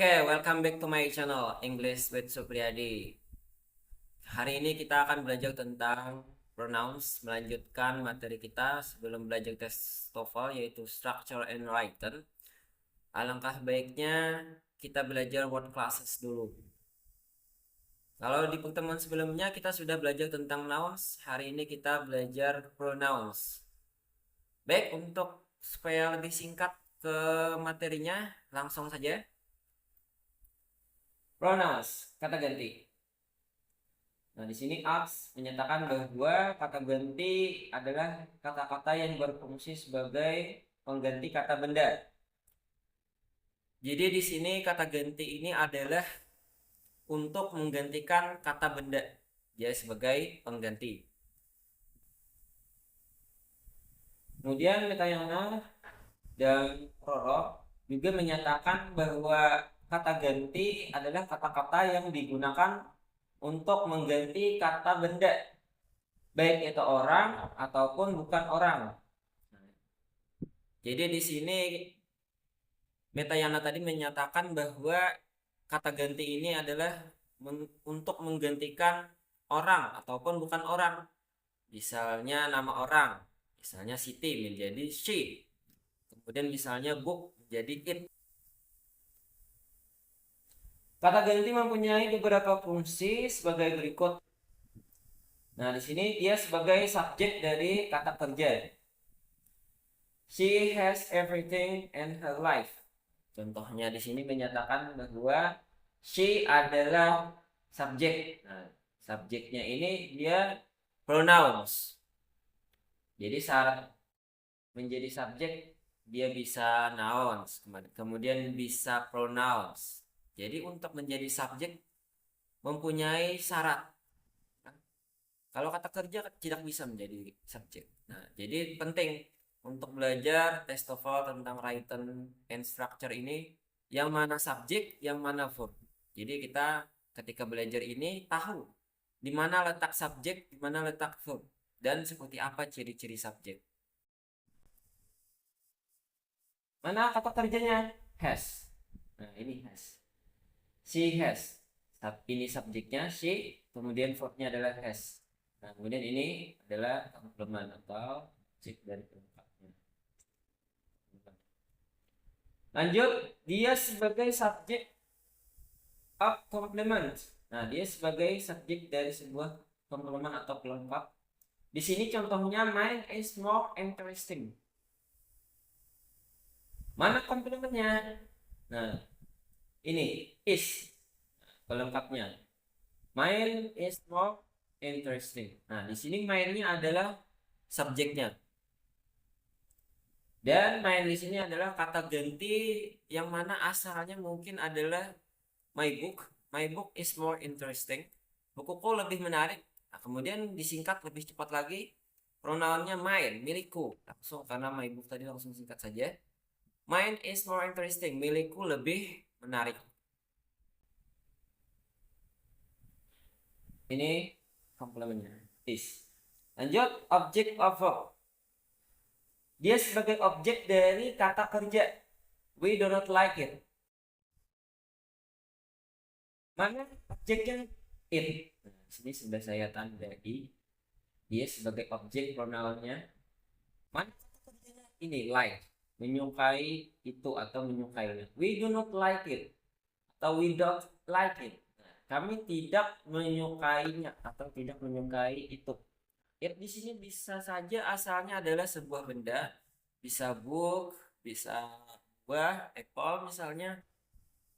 Oke, welcome back to my channel English with Supriyadi. Hari ini kita akan belajar tentang pronouns, melanjutkan materi kita sebelum belajar tes TOEFL yaitu structure and written. Alangkah baiknya kita belajar word classes dulu. Kalau di pertemuan sebelumnya kita sudah belajar tentang nouns, hari ini kita belajar pronouns. Baik, untuk supaya lebih singkat ke materinya, langsung saja. Pronouns, kata ganti. Nah, di sini Aks menyatakan bahwa kata ganti adalah kata-kata yang berfungsi sebagai pengganti kata benda. Jadi di sini kata ganti ini adalah untuk menggantikan kata benda, dia sebagai pengganti. Kemudian Metayana dan Roro juga menyatakan bahwa kata ganti adalah kata-kata yang digunakan untuk mengganti kata benda, baik itu orang ataupun bukan orang. Jadi di sini Metayana tadi menyatakan bahwa kata ganti ini adalah untuk menggantikan orang ataupun bukan orang. Misalnya nama orang, misalnya Siti menjadi she. Kemudian misalnya book menjadi it. Kata ganti mempunyai beberapa fungsi sebagai berikut. Nah, di sini dia sebagai subjek dari kata kerja. She has everything in her life. Contohnya di sini menyatakan bahwa she adalah subjek. Nah, subjeknya ini dia pronouns. Jadi syarat menjadi subjek dia bisa nouns, kemudian bisa pronouns. Jadi untuk menjadi subjek mempunyai syarat. Kalau kata kerja tidak bisa menjadi subjek. Nah, jadi penting untuk belajar tes TOEFL tentang written and structure ini yang mana subjek, yang mana verb. Jadi kita ketika belajar ini tahu di mana letak subjek, di mana letak verb, dan seperti apa ciri-ciri subjek. Mana kata kerjanya? Has. Nah, ini has. She has. Ini subjeknya she, kemudian verbnya adalah has. Nah, kemudian ini adalah komplement atau objek dari pelengkapnya. Lanjut, dia sebagai subjek of complement. Nah, dia sebagai subjek dari sebuah komplement atau pelengkap. Di sini contohnya mine is more interesting. Mana komplementnya? Nah, ini is pelengkapnya. Mine is more interesting. Nah, di sini mine-nya adalah subjeknya. Dan mine di sini adalah kata ganti yang mana asalnya mungkin adalah my book. My book is more interesting. Bukuku lebih menarik. Nah, kemudian disingkat lebih cepat lagi. Pronounnya mine, milikku. Langsung karena my book tadi langsung singkat saja. Mine is more interesting. Milikku lebih menarik. Ini komplementnya. Is. Lanjut, object of verb. Dia sebagai objek dari kata kerja. We do not like it. Mana objeknya? It. Nah, sini sudah saya tandai. Dia sebagai objek pronounnya. Mana kata kerjanya? Ini like. Menyukai itu atau menyukainya. We do not like it. Atau we don't like it. Nah, kami tidak menyukainya atau tidak menyukai itu. It di sini bisa saja asalnya adalah sebuah benda, bisa book, bisa buah, apple misalnya,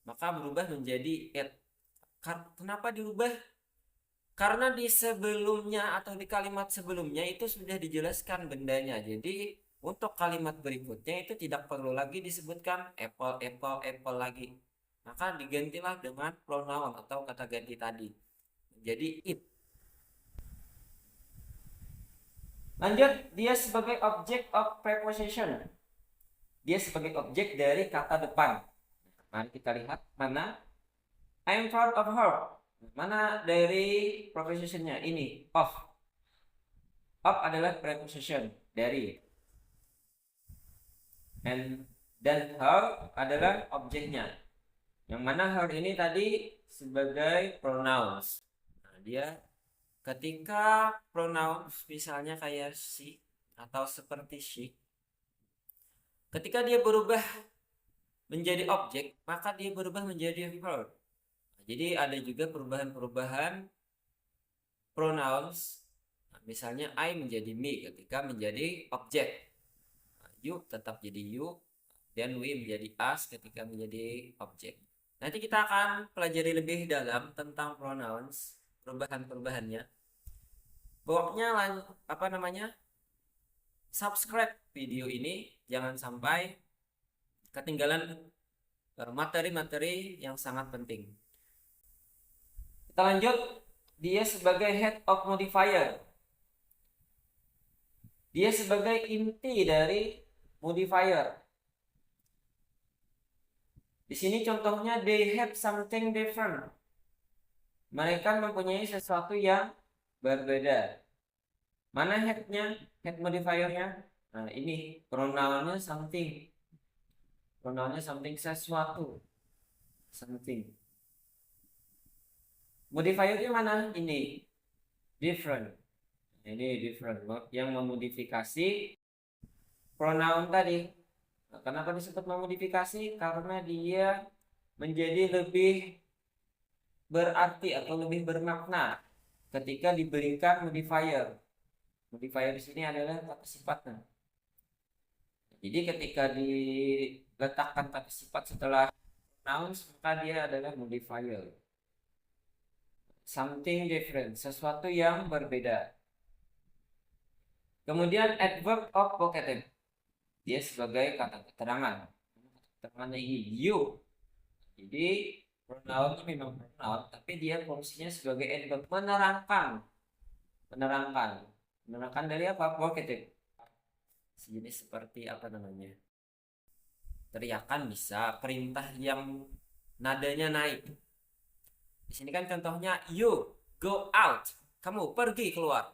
maka berubah menjadi it. Kenapa dirubah? Karena di sebelumnya atau di kalimat sebelumnya itu sudah dijelaskan bendanya. Jadi untuk kalimat berikutnya itu tidak perlu lagi disebutkan apple, apple, apple lagi. Maka digantilah dengan pronoun atau kata ganti tadi. Jadi it. Lanjut, dia sebagai object of preposition. Dia sebagai objek dari kata depan. Mari kita lihat mana. I'm proud of her. Mana dari prepositionnya? Ini of. Of adalah preposition dari. Dan her adalah objeknya. Yang mana her ini tadi sebagai pronouns. Nah, dia ketika pronouns misalnya kayak she atau seperti she, ketika dia berubah menjadi objek, maka dia berubah menjadi her. Nah, jadi ada juga perubahan-perubahan pronouns. Nah, misalnya I menjadi me ketika menjadi objek. Nah, you tetap jadi you, dan we menjadi us ketika menjadi objek. Nanti kita akan pelajari lebih dalam tentang pronouns, perubahan-perubahannya. Pokoknya apa namanya? Subscribe video ini, jangan sampai ketinggalan materi-materi yang sangat penting. Kita lanjut, dia sebagai head of modifier. Dia sebagai inti dari modifier. Di sini contohnya they have something different. Mereka mempunyai sesuatu yang berbeda. Mana headnya? Head modifiernya? Nah, ini pronounnya something. Pronounnya something, sesuatu. Something. Modifiernya mana? Ini. Different. Ini different. Yang memodifikasi pronoun tadi. Nah, kenapa disebut memodifikasi? Karena dia menjadi lebih berarti atau lebih bermakna ketika diberikan modifier. Modifier di sini adalah kata sifatnya. Jadi ketika diletakkan kata sifat setelah nouns, maka dia adalah modifier. Something different, sesuatu yang berbeda. Kemudian adverb of vocative, dia sebagai kata keterangan. Keterangannya ini you. Jadi pronoun itu memang pronoun, tapi dia fungsinya sebagai adverb, menerangkan. Menerangkan dari apa? Vocative. Sejenis seperti apa namanya? Teriakan bisa, perintah yang nadanya naik. Di sini kan contohnya you go out, kamu pergi keluar.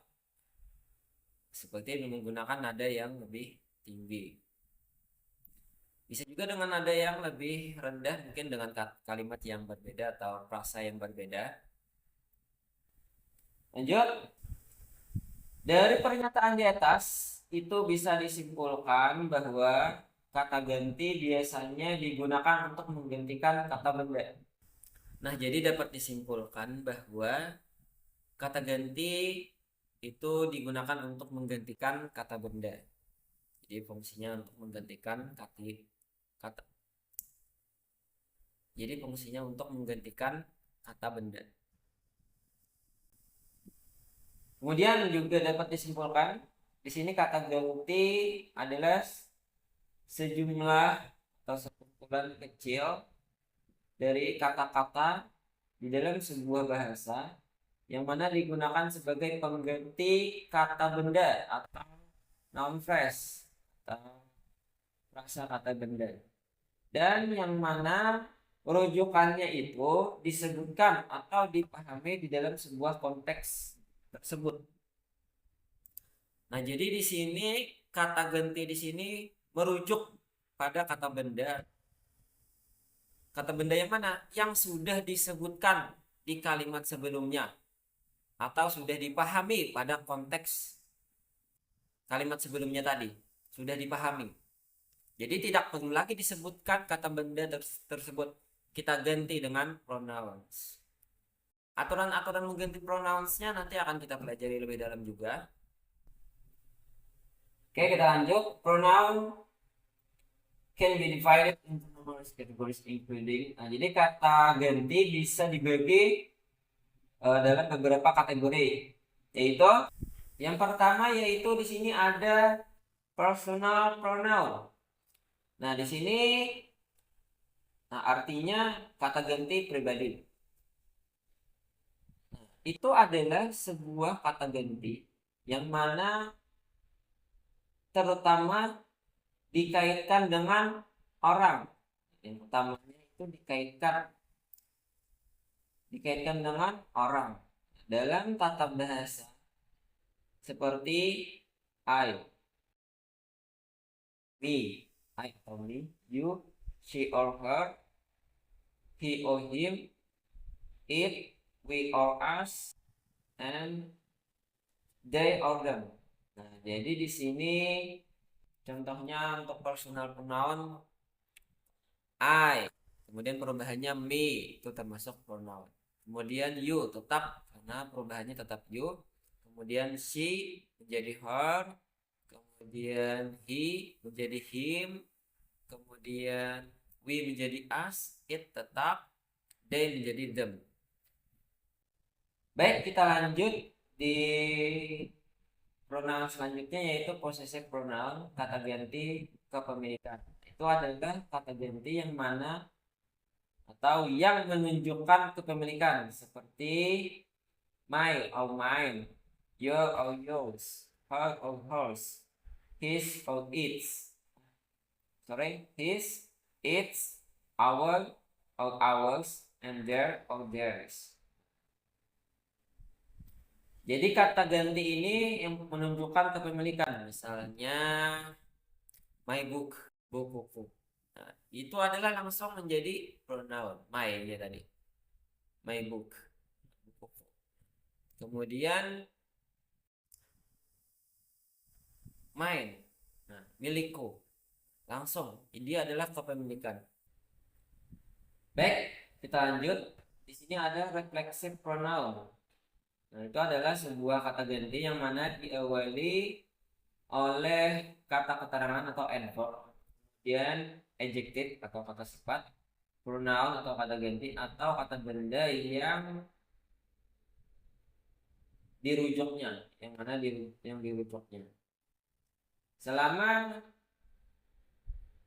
Seperti menggunakan nada yang lebih tinggi. Bisa juga dengan nada yang lebih rendah, mungkin dengan kalimat yang berbeda atau frasa yang berbeda. Lanjut. Dari pernyataan di atas itu bisa disimpulkan bahwa kata ganti biasanya digunakan untuk menggantikan kata benda. Nah, jadi dapat disimpulkan bahwa kata ganti itu digunakan untuk menggantikan kata benda. Jadi fungsinya untuk menggantikan kata. Jadi fungsinya untuk menggantikan kata benda. Kemudian juga dapat disimpulkan di sini kata ganti adalah sejumlah atau sekumpulan kecil dari kata-kata di dalam sebuah bahasa yang mana digunakan sebagai pengganti kata benda atau noun phrase atau frasa kata benda, dan yang mana rujukannya itu disebutkan atau dipahami di dalam sebuah konteks tersebut. Nah, jadi di sini kata ganti di sini merujuk pada kata benda. Kata benda yang mana? Yang sudah disebutkan di kalimat sebelumnya atau sudah dipahami pada konteks kalimat sebelumnya tadi. Sudah dipahami. Jadi tidak perlu lagi disebutkan kata benda tersebut. Kita ganti dengan pronouns. Aturan-aturan mengganti pronounsnya nanti akan kita pelajari lebih dalam juga. Oke, kita lanjut. Pronoun can be divided into numerous categories including. Nah, jadi kata ganti bisa dibagi dalam beberapa kategori. Yaitu yang pertama yaitu di sini ada personal pronoun. Nah, di sini artinya kata ganti pribadi. Itu adalah sebuah kata ganti yang mana terutama dikaitkan dengan orang. Yang utamanya itu dikaitkan dengan orang dalam tata bahasa seperti I, me, I atau me, you, she or her, he or him, it, we or us, and they or them. Nah, jadi di sini contohnya untuk personal pronoun I, kemudian perubahannya me, itu termasuk pronoun. Kemudian you tetap karena perubahannya tetap you. Kemudian she menjadi her, kemudian he menjadi him, kemudian we menjadi us, it tetap, they menjadi them. Baik, kita lanjut di pronoun selanjutnya yaitu possessive pronoun, kata ganti kepemilikan. Itu adalah kata ganti yang mana atau yang menunjukkan kepemilikan seperti my or mine, your or yours, her or hers, his or its. His, its, our or ours, and their or theirs. Jadi kata ganti ini yang menunjukkan kepemilikan. Misalnya my book, bukuku. Nah, itu adalah langsung menjadi pronoun my ya tadi. My book, bukuku. Kemudian mine, nah, milikku. Langsung, ini adalah kepemilikan. Baik, kita lanjut. Di sini ada reflexive pronoun. Nah, itu adalah sebuah kata ganti yang mana diawali oleh kata keterangan atau adverb, kemudian adjective atau kata sifat, pronoun atau kata ganti, atau kata benda yang dirujuknya, yang mana yang dirujuknya. Selama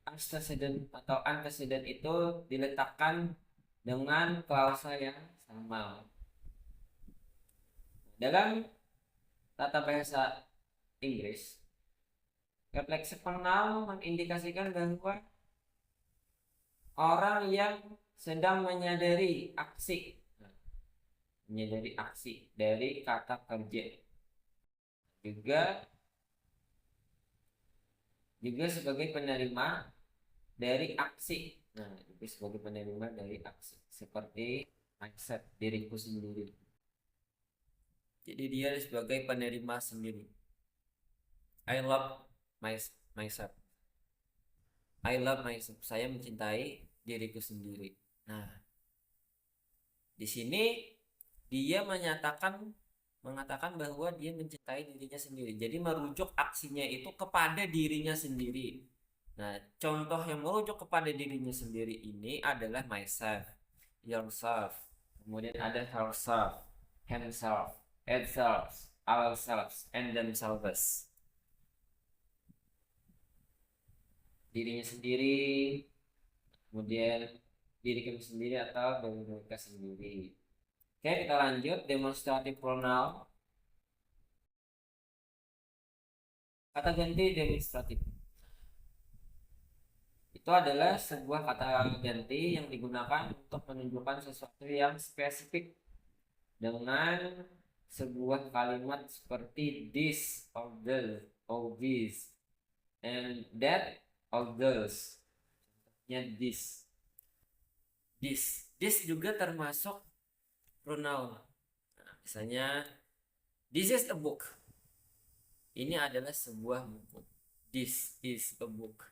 antecedent atau antecedent itu diletakkan dengan klausa yang sama. Dalam tata bahasa Inggris, reflexive pronoun mengindikasikan bahwa orang yang sedang menyadari aksi dari kata kerja, juga sebagai penerima dari aksi. Nah, juga sebagai penerima dari aksi seperti mindset, diriku sendiri. Jadi dia sebagai penerima sendiri. I love myself. I love myself. Saya mencintai diriku sendiri. Nah, di sini dia mengatakan bahwa dia mencintai dirinya sendiri. Jadi merujuk aksinya itu kepada dirinya sendiri. Nah, contoh yang merujuk kepada dirinya sendiri ini adalah myself, yourself, kemudian ada herself, himself, itself, ourselves, and themselves. Dirinya sendiri, kemudian diri kami sendiri atau dari mereka sendiri. Oke, kita lanjut demonstrative pronoun. Kata ganti demonstratif itu adalah sebuah kata ganti yang digunakan untuk menunjukkan sesuatu yang spesifik dengan sebuah kalimat seperti this or the or this and that or those. Contohnya this juga termasuk pronoun. Nah, misalnya this is a book. Ini adalah sebuah buku. This is a book.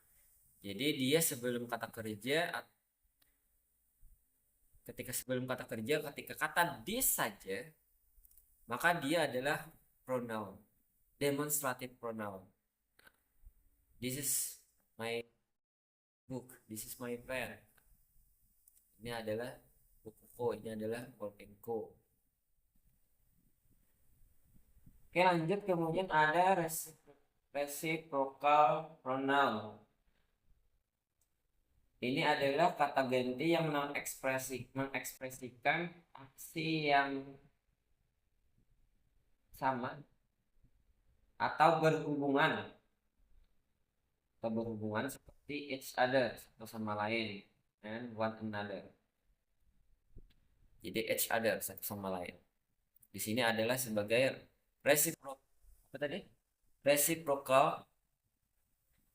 Jadi dia sebelum kata kerja, ketika kata this saja, maka dia adalah pronoun, demonstrative pronoun. This is my book, this is my pen. Ini adalah bukuku, ini adalah bolpenku. Oke, lanjut. Kemudian ada reciprocal pronoun. Ini adalah kata ganti yang mengekspresikan aksi yang sama atau berhubungan seperti each other, satu sama lain, and one another. Jadi each other, satu sama lain. Di sini adalah sebagai reciprocal.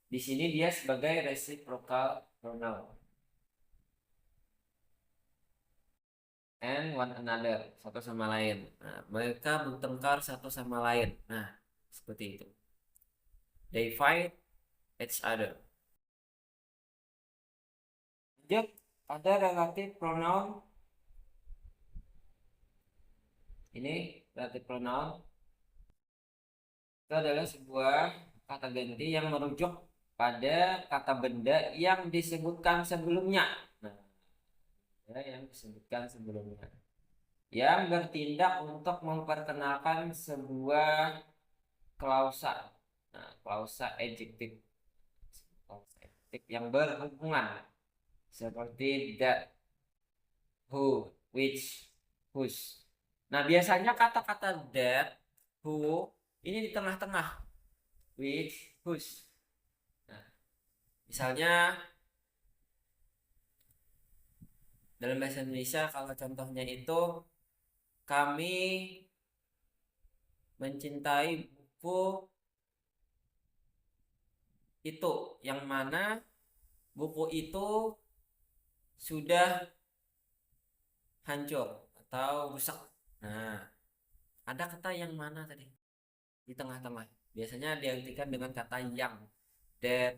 Di sini dia sebagai reciprocal pronoun. and one another, satu sama lain. Nah, mereka bertengkar satu sama lain. Nah, seperti itu. They fight each other. Lanjut, ada relative pronoun. Ini relative pronoun itu adalah sebuah kata ganti yang merujuk pada kata benda yang disebutkan sebelumnya. Nah, ya, yang disebutkan sebelumnya. Yang bertindak untuk memperkenalkan sebuah klausa. Nah, klausa adjektif. Klausa adjektif yang berhubungan seperti that, who, which, whose. Nah, biasanya kata-kata that, who ini di tengah-tengah, which, whose. Nah, misalnya dalam bahasa Indonesia kalau contohnya itu kami mencintai buku itu, yang mana buku itu sudah hancur atau rusak. Nah, ada kata yang mana tadi di tengah-tengah. Biasanya diartikan dengan kata yang, that,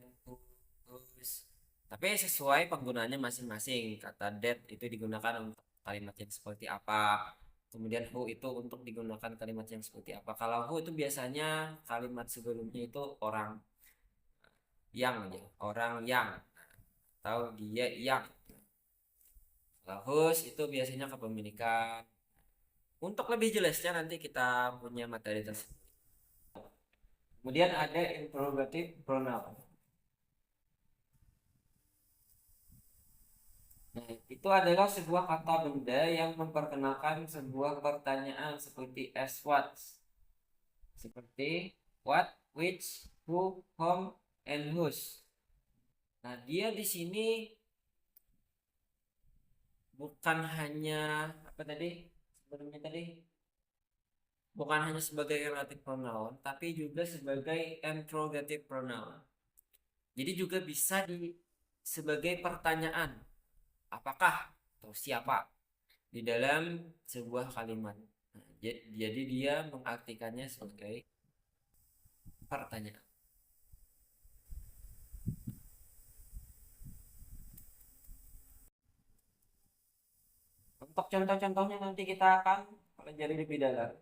whose. Tapi sesuai penggunaannya masing-masing. Kata that itu digunakan untuk kalimat yang seperti apa. Kemudian who itu untuk digunakan kalimat yang seperti apa. Kalau who itu biasanya kalimat sebelumnya itu orang yang aja, orang yang, atau dia yang. Kalau whose itu biasanya kepemilikan. Untuk lebih jelasnya nanti kita punya materi tersebut. Kemudian ada interrogative pronoun. Nah, itu adalah sebuah kata benda yang memperkenalkan sebuah pertanyaan seperti as what. Seperti what, which, who, whom, and whose. Nah, dia di sini bukan hanya apa tadi? Sebelumnya tadi bukan hanya sebagai relative pronoun, tapi juga sebagai interrogative pronoun. Jadi juga bisa sebagai pertanyaan, apakah atau siapa di dalam sebuah kalimat. Nah, jadi dia mengartikannya sebagai pertanyaan. Untuk contoh-contohnya nanti kita akan pelajari lebih dalam.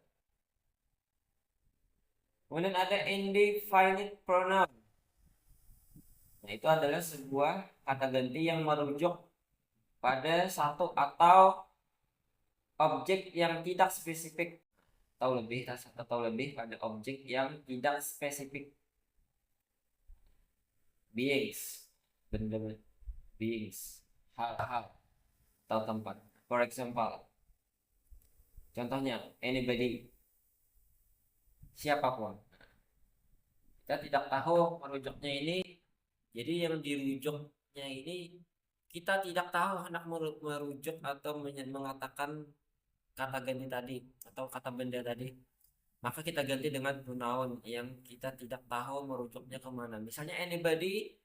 Kemudian ada indefinite pronoun. Nah, itu adalah sebuah kata ganti yang merujuk pada satu atau objek yang tidak spesifik, atau lebih pada objek yang tidak spesifik. Beings, benda, beings, hal-hal atau tempat. For example, contohnya anybody, siapapun. Kita tidak tahu merujuknya ini. Jadi yang dirujuknya ini kita tidak tahu hendak merujuk atau mengatakan kata ganti tadi atau kata benda tadi. Maka kita ganti dengan pronoun yang kita tidak tahu merujuknya kemana. Misalnya anybody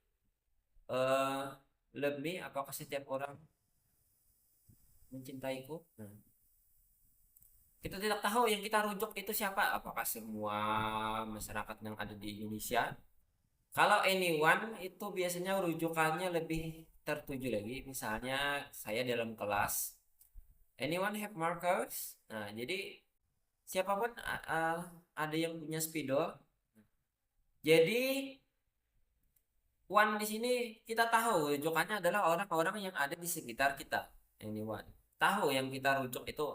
love me, apakah setiap orang mencintaiku? Nah, kita tidak tahu yang kita rujuk itu siapa. Apakah semua masyarakat yang ada di Indonesia? Kalau anyone itu biasanya rujukannya lebih tertuju lagi. Misalnya saya dalam kelas, anyone have markers? Nah, jadi siapapun ada yang punya spidol. Jadi one di sini kita tahu rujukannya adalah orang-orang yang ada di sekitar kita. Anyone. Tahu yang kita rujuk itu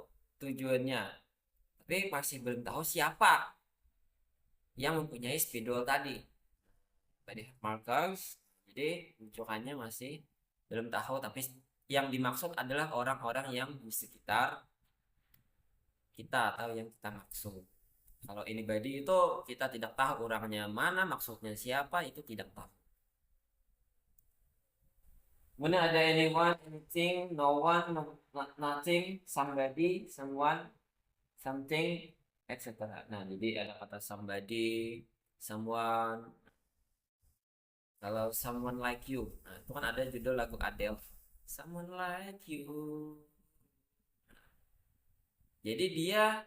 tujuannya. Tapi masih belum tahu siapa yang mempunyai spidol tadi. Tadi markers. Jadi rujukannya masih belum tahu, tapi yang dimaksud adalah orang-orang yang di sekitar kita atau yang kita maksud. Kalau anybody itu kita tidak tahu orangnya mana, maksudnya siapa, itu tidak tahu. Kemudian ada anyone, anything, no one, nothing, somebody, someone, something, etc. Nah, jadi ada kata somebody, someone. Kalau someone like you, nah itu kan ada judul lagu Adele, Someone Like You. Jadi dia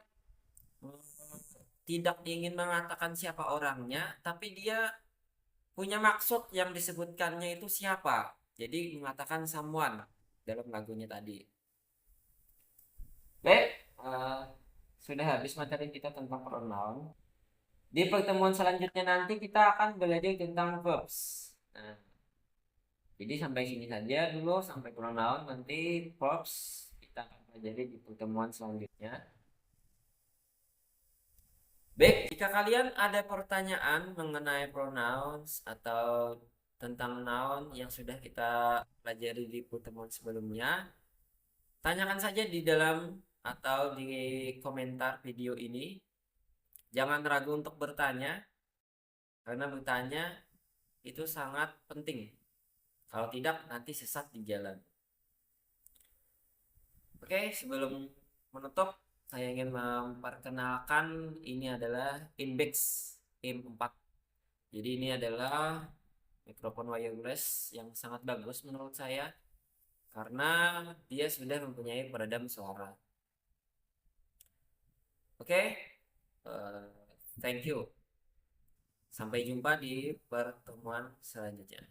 tidak ingin mengatakan siapa orangnya, tapi dia punya maksud yang disebutkannya itu siapa. Jadi mengatakan someone dalam lagunya tadi. Baik, sudah habis materi kita tentang pronoun. Di pertemuan selanjutnya nanti kita akan belajar tentang verbs. Nah, jadi sampai sini saja dulu, sampai pronoun. Nanti verbs kita akan pelajari di pertemuan selanjutnya. Baik, jika kalian ada pertanyaan mengenai pronouns atau tentang noun yang sudah kita pelajari di pertemuan sebelumnya, tanyakan saja di dalam atau di komentar video ini. Jangan ragu untuk bertanya, karena bertanya itu sangat penting. Kalau tidak, nanti sesat di jalan. Oke, sebelum menutup, saya ingin memperkenalkan ini adalah Inbex M4. Jadi ini adalah mikrofon wireless yang sangat bagus menurut saya karena dia sudah mempunyai peredam suara. Oke, thank you. Sampai jumpa di pertemuan selanjutnya.